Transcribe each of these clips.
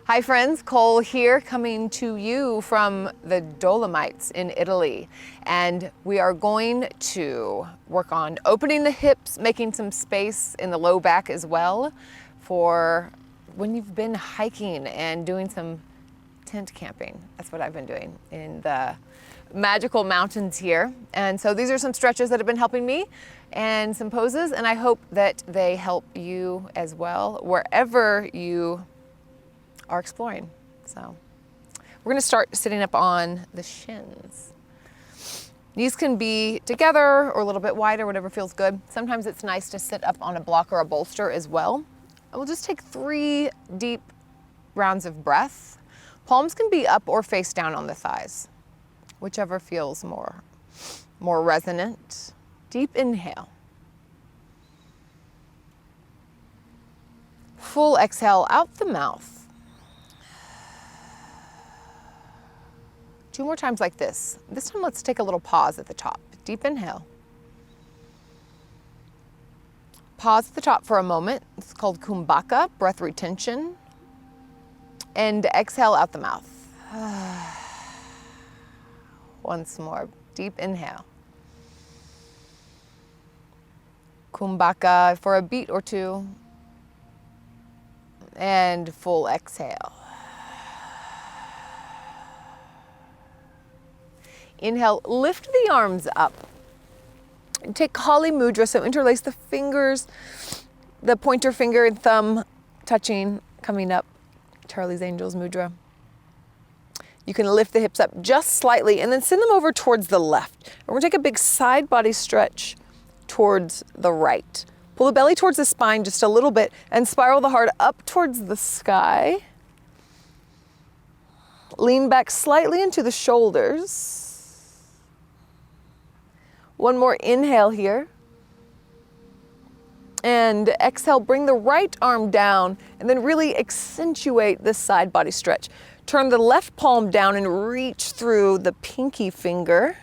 Hi friends, Cole here, coming to you from the Dolomites in Italy. And we are going to work on opening the hips, making some space in the low back as well for when you've been hiking and doing some tent camping. That's what I've been doing in the magical mountains here. And so these are some stretches that have been helping me and some poses, and I hope that they help you as well, wherever you are exploring. So we're gonna start sitting up on the shins. These can be together or a little bit wider, whatever feels good. Sometimes it's nice to sit up on a block or a bolster as well. And we'll just take 3 deep rounds of breath. Palms can be up or face down on the thighs, whichever feels more resonant. Deep inhale. Full exhale out the mouth. 2 more times like this. This time let's take a little pause at the top. Deep inhale. Pause at the top for a moment. It's called kumbhaka, breath retention. And exhale out the mouth. Once more, deep inhale. Kumbhaka for a beat or 2. And full exhale. Inhale, lift the arms up. And take Kali Mudra, so interlace the fingers, the pointer finger and thumb touching, coming up, Charlie's Angels Mudra. You can lift the hips up just slightly and then send them over towards the left. And we're gonna take a big side body stretch towards the right. Pull the belly towards the spine just a little bit and spiral the heart up towards the sky. Lean back slightly into the shoulders. One more inhale here. And exhale, bring the right arm down and then really accentuate this side body stretch. Turn the left palm down and reach through the pinky finger.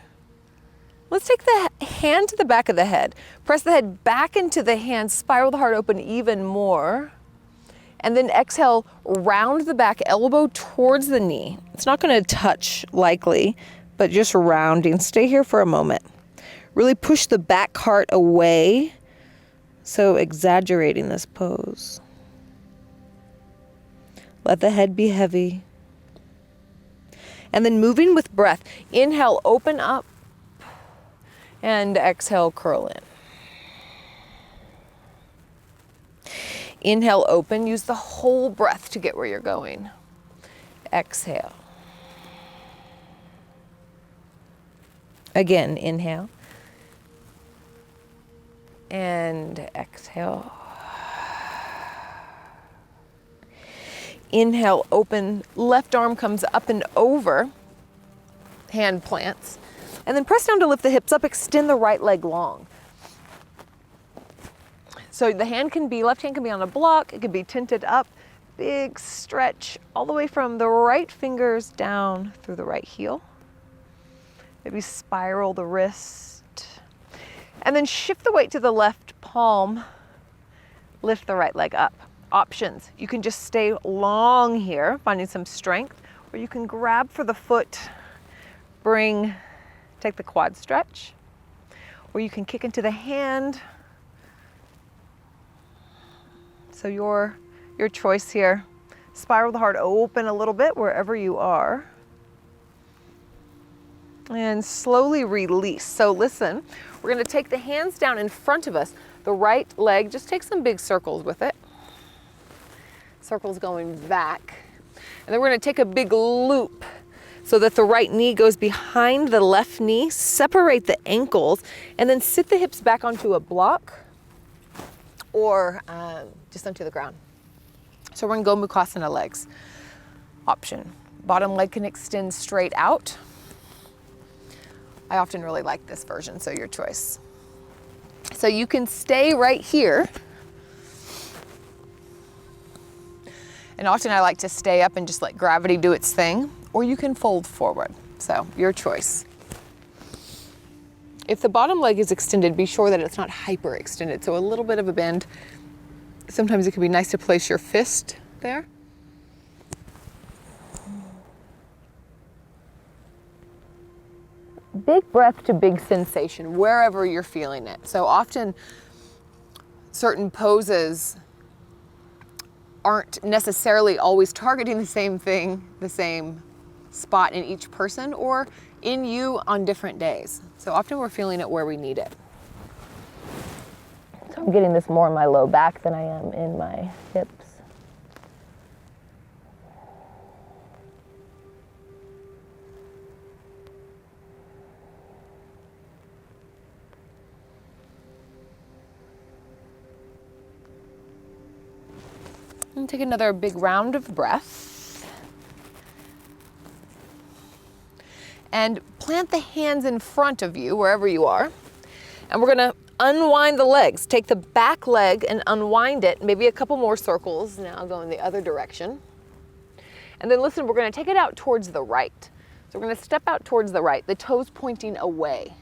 Let's take the hand to the back of the head. Press the head back into the hand, spiral the heart open even more. And then exhale, round the back, elbow towards the knee. It's not gonna touch likely, but just rounding. Stay here for a moment. Really push the back heart away. So exaggerating this pose. Let the head be heavy. And then moving with breath. Inhale, open up. And exhale, curl in. Inhale, open. Use the whole breath to get where you're going. Exhale. Again, inhale. And exhale. Inhale, open. Left arm comes up and over. Hand plants. And then press down to lift the hips up. Extend the right leg long. So the left hand can be on a block. It can be tented up. Big stretch all the way from the right fingers down through the right heel. Maybe spiral the wrist. And then shift the weight to the left palm. Lift the right leg up. Options. You can just stay long here, finding some strength, or you can grab for the foot, take the quad stretch, or you can kick into the hand. So your choice here. Spiral the heart open a little bit wherever you are. And slowly release. So listen, we're gonna take the hands down in front of us. The right leg, just take some big circles with it. Circles going back. And then we're gonna take a big loop so that the right knee goes behind the left knee. Separate the ankles and then sit the hips back onto a block or just onto the ground. So we're gonna go Mukasana legs. Option. Bottom leg can extend straight out. I often really like this version, so your choice. So you can stay right here. And often I like to stay up and just let gravity do its thing, or you can fold forward. So your choice. If the bottom leg is extended, be sure that it's not hyper extended. So a little bit of a bend. Sometimes it can be nice to place your fist there. big breath to big sensation, wherever you're feeling it. So often certain poses aren't necessarily always targeting the same thing, the same spot in each person or in you on different days. So often we're feeling it where we need it. So I'm getting this more in my low back than I am in my hips. And take another big round of breath. And plant the hands in front of you, wherever you are. And we're gonna unwind the legs. Take the back leg and unwind it, maybe a couple more circles, now going the other direction. And then listen, we're gonna take it out towards the right. So we're gonna step out towards the right, the toes pointing away.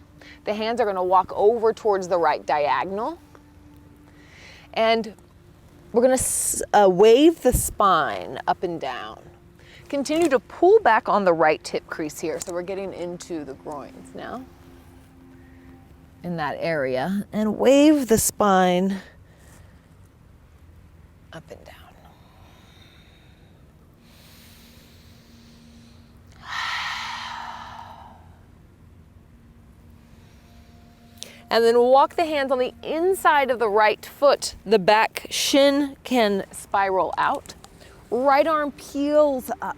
The hands are gonna walk over towards the right diagonal. And we're gonna wave the spine up and down. Continue to pull back on the right hip crease here. So we're getting into the groins now, in that area, and wave the spine up and down. And then walk the hands on the inside of the right foot. The back shin can spiral out. Right arm peels up.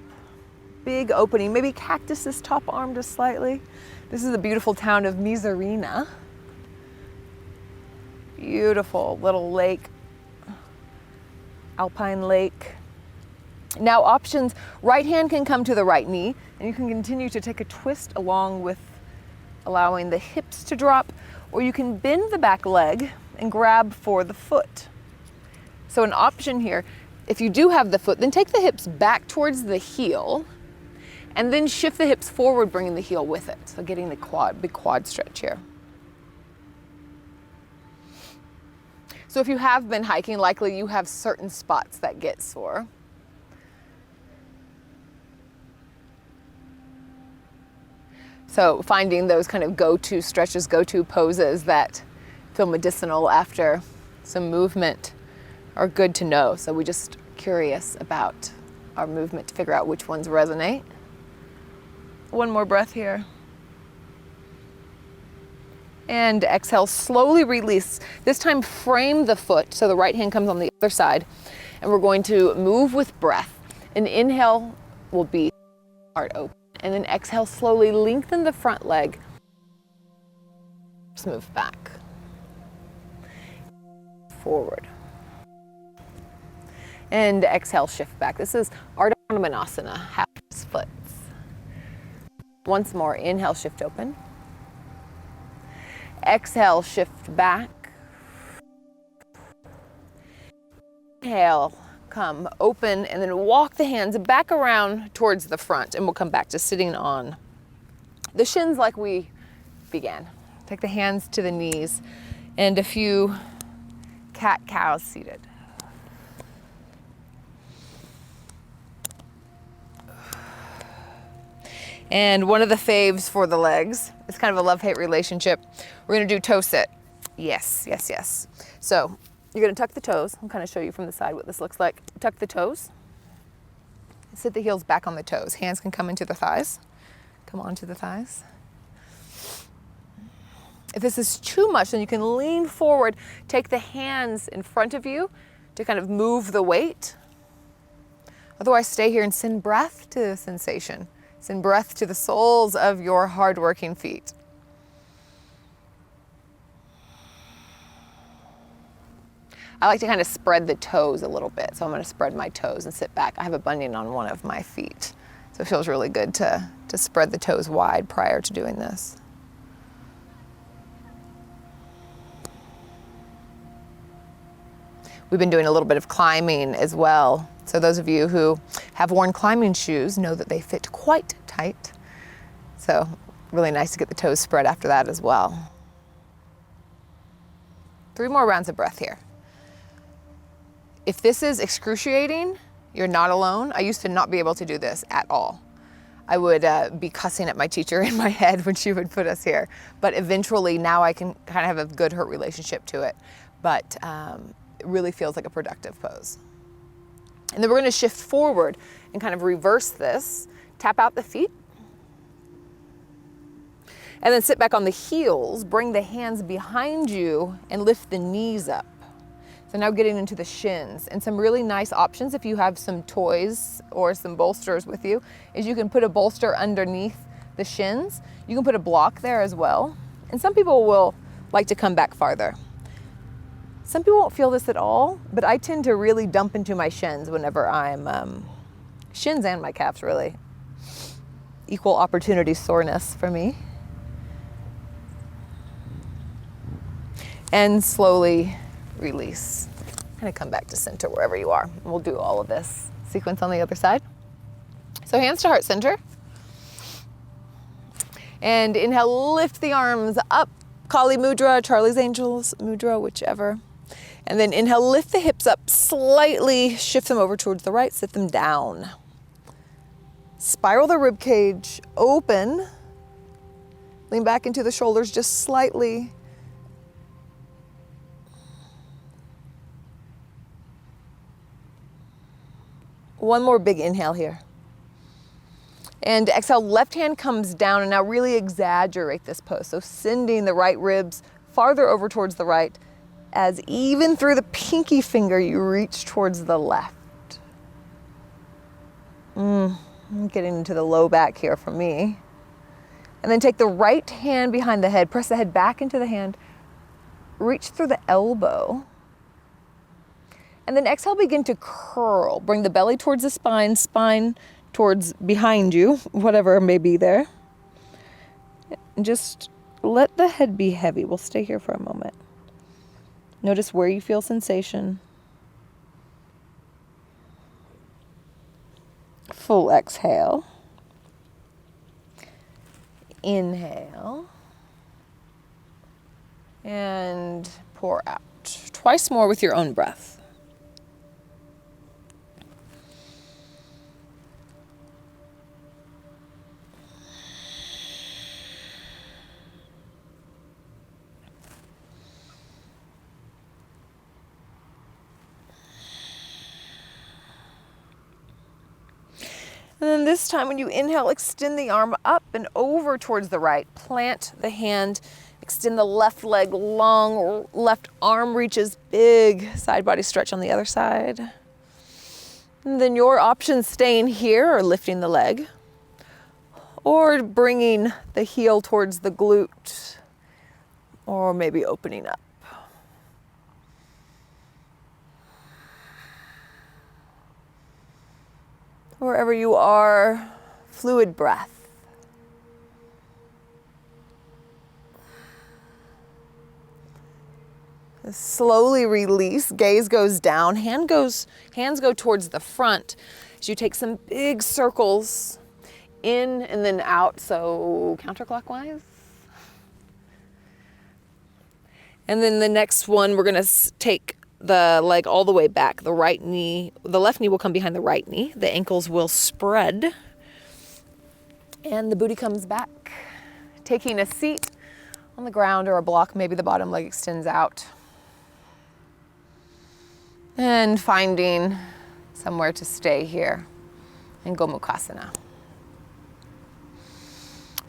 Big opening, maybe cactus's top arm just slightly. This is the beautiful town of Mizarina. Beautiful little lake, alpine lake. Now options, right hand can come to the right knee, and you can continue to take a twist along with allowing the hips to drop, or you can bend the back leg and grab for the foot. So an option here, if you do have the foot, then take the hips back towards the heel, and then shift the hips forward, bringing the heel with it. So getting the big quad stretch here. So if you have been hiking, likely you have certain spots that get sore. So finding those kind of go-to stretches, go-to poses that feel medicinal after some movement are good to know. So we're just curious about our movement to figure out which ones resonate. One more breath here. And exhale, slowly release. This time frame the foot so the right hand comes on the other side. And we're going to move with breath. An inhale will be heart open. And then exhale, slowly lengthen the front leg. Just move back. Forward. And exhale, shift back. This is Ardha Manasana, half splits. Once more, inhale, shift open. Exhale, shift back. Inhale, come open, and then walk the hands back around towards the front, and we'll come back to sitting on the shins like we began. Take the hands to the knees and a few cat-cows seated. And one of the faves for the legs, it's kind of a love-hate relationship. We're gonna do toe sit. Yes, yes, yes. So you're gonna tuck the toes. I'll kind of show you from the side what this looks like. Tuck the toes. Sit the heels back on the toes. Hands can come into the thighs. Come onto the thighs. If this is too much, then you can lean forward, take the hands in front of you to kind of move the weight. Otherwise, stay here and send breath to the sensation. Send breath to the soles of your hardworking feet. I like to kind of spread the toes a little bit. So I'm going to spread my toes and sit back. I have a bunion on one of my feet. So it feels really good to spread the toes wide prior to doing this. We've been doing a little bit of climbing as well. So those of you who have worn climbing shoes know that they fit quite tight. So really nice to get the toes spread after that as well. 3 more rounds of breath here. If this is excruciating, you're not alone. I used to not be able to do this at all. I would be cussing at my teacher in my head when she would put us here. But eventually now I can kind of have a good hurt relationship to it. But it really feels like a productive pose. And then we're gonna shift forward and kind of reverse this. Tap out the feet. And then sit back on the heels, bring the hands behind you and lift the knees up. So now getting into the shins, and some really nice options if you have some toys or some bolsters with you, is you can put a bolster underneath the shins. You can put a block there as well. And some people will like to come back farther. Some people won't feel this at all, but I tend to really dump into my shins whenever I'm, shins and my calves really. Equal opportunity soreness for me. And slowly release. Kind of come back to center wherever you are. And we'll do all of this sequence on the other side. So hands to heart center. And inhale, lift the arms up. Kali Mudra, Charlie's Angels Mudra, whichever. And then inhale, lift the hips up slightly, shift them over towards the right, sit them down. Spiral the rib cage open. Lean back into the shoulders just slightly. One more big inhale here. And exhale, left hand comes down, and now really exaggerate this pose. So sending the right ribs farther over towards the right, as even through the pinky finger you reach towards the left. I'm getting into the low back here for me. And then take the right hand behind the head, press the head back into the hand, reach through the elbow. And then exhale, begin to curl. Bring the belly towards the spine, spine towards behind you, whatever may be there. And just let the head be heavy. We'll stay here for a moment. Notice where you feel sensation. Full exhale. Inhale. And pour out. Twice more with your own breath. And then this time when you inhale, extend the arm up and over towards the right. Plant the hand, extend the left leg long, left arm reaches big, side body stretch on the other side. And then your options staying here or lifting the leg, or bringing the heel towards the glute, or maybe opening up. Wherever you are, fluid breath. Slowly release, gaze goes down, hands go towards the front as you take some big circles in and then out, so counterclockwise. And then the next one, we're gonna take the leg all the way back. The right knee, the left knee will come behind the right knee. The ankles will spread. And the booty comes back. Taking a seat on the ground or a block, maybe the bottom leg extends out. And finding somewhere to stay here in Gomukhasana.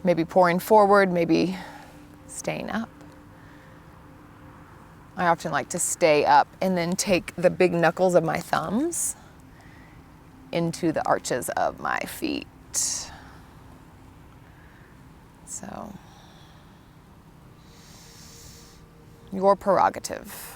Maybe pouring forward, maybe staying up. I often like to stay up and then take the big knuckles of my thumbs into the arches of my feet. So, your prerogative.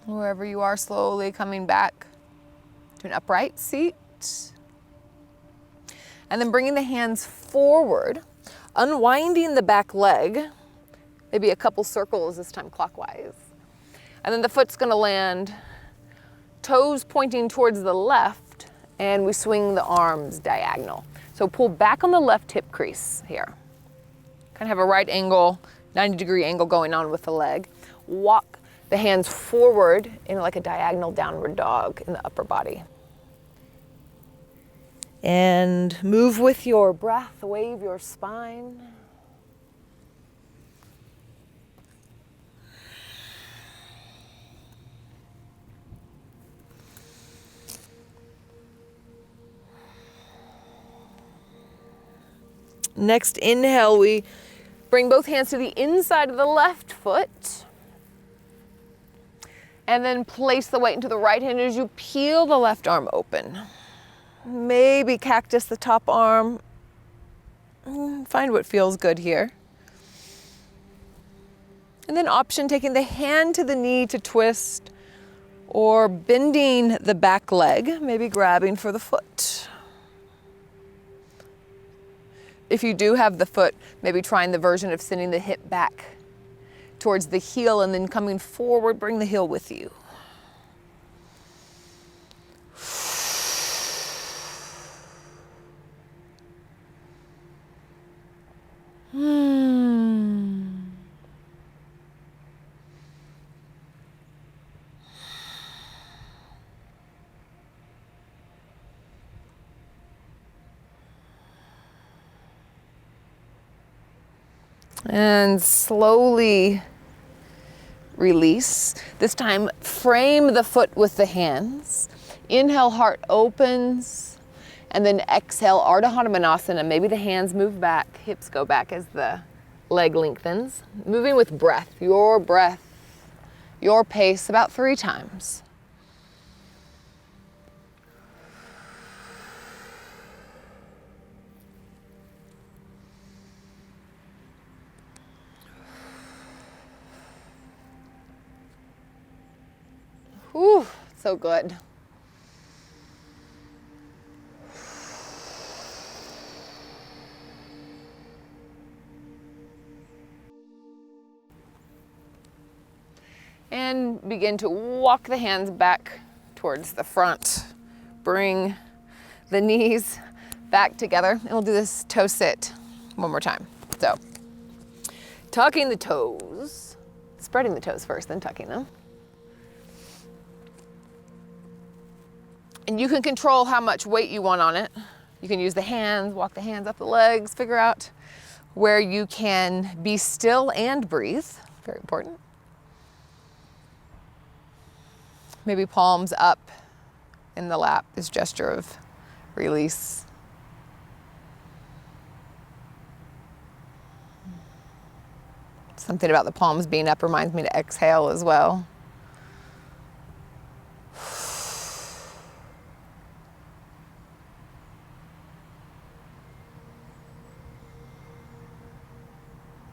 Wherever you are, slowly coming back to an upright seat. And then bringing the hands forward. unwinding the back leg, maybe a couple circles this time clockwise. And then the foot's gonna land, toes pointing towards the left, and we swing the arms diagonal. So pull back on the left hip crease here. Kind of have a right angle, 90-degree angle going on with the leg. Walk the hands forward in like a diagonal downward dog in the upper body. And move with your breath, wave your spine. Next inhale, we bring both hands to the inside of the left foot. And then place the weight into the right hand as you peel the left arm open. Maybe cactus the top arm. Find what feels good here. And then option, taking the hand to the knee to twist, or bending the back leg, maybe grabbing for the foot. If you do have the foot, maybe trying the version of sending the hip back towards the heel and then coming forward, bring the heel with you. And slowly release. This time, frame the foot with the hands. Inhale, heart opens. And then exhale, Ardha Hanumanasana. Maybe the hands move back, hips go back as the leg lengthens. Moving with breath, your pace, about 3 times. Whew, so good. And begin to walk the hands back towards the front. Bring the knees back together, and we'll do this toe sit one more time. So, tucking the toes, spreading the toes first, then tucking them. And you can control how much weight you want on it. You can use the hands, walk the hands up the legs, figure out where you can be still and breathe. Very important. Maybe palms up in the lap, this gesture of release. Something about the palms being up reminds me to exhale as well.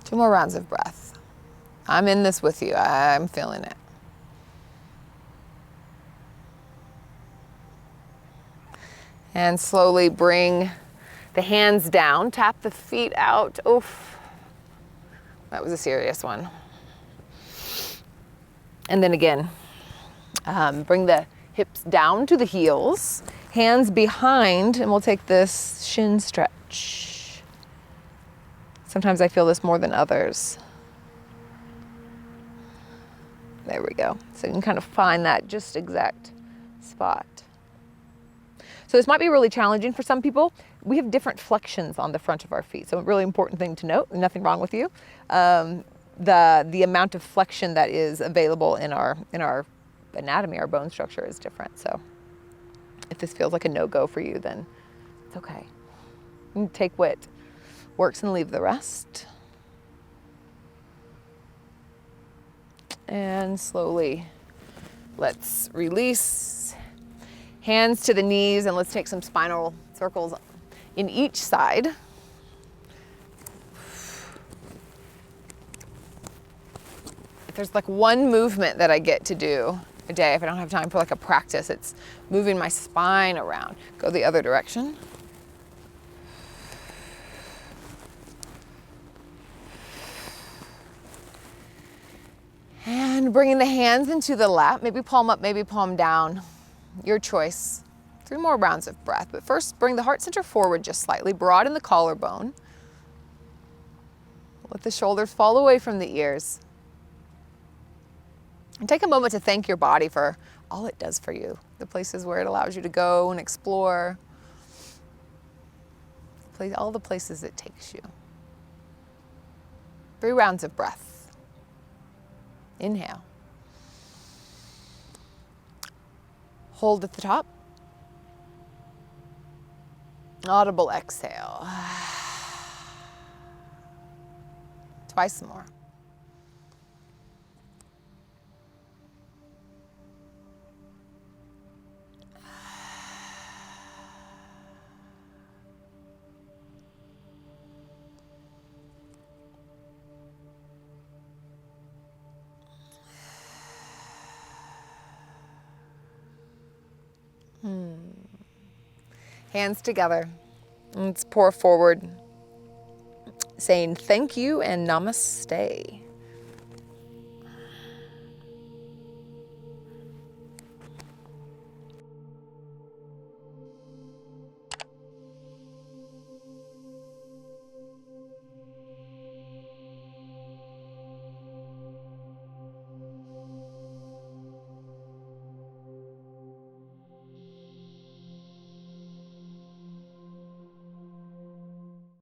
Two more rounds of breath. I'm in this with you. I'm feeling it. And slowly bring the hands down, tap the feet out. Oof, that was a serious one. And then again, bring the hips down to the heels, hands behind, and we'll take this shin stretch. Sometimes I feel this more than others. There we go. So you can kind of find that just exact spot. So this might be really challenging for some people. We have different flexions on the front of our feet. So a really important thing to note, nothing wrong with you. The amount of flexion that is available in our anatomy, our bone structure is different. So if this feels like a no-go for you, then it's okay. You can take what works and leave the rest. And slowly, let's release. Hands to the knees, and let's take some spinal circles in each side. If there's like one movement that I get to do a day, if I don't have time for like a practice, it's moving my spine around. Go the other direction. And bringing the hands into the lap, maybe palm up, maybe palm down, your choice. 3 more rounds of breath, but first bring the heart center forward just slightly, broaden the collarbone. Let the shoulders fall away from the ears. And take a moment to thank your body for all it does for you, the places where it allows you to go and explore, all the places it takes you. 3 rounds of breath. Inhale. Hold at the top. Audible exhale. Twice more. Hands together. Let's pour forward, saying thank you and namaste.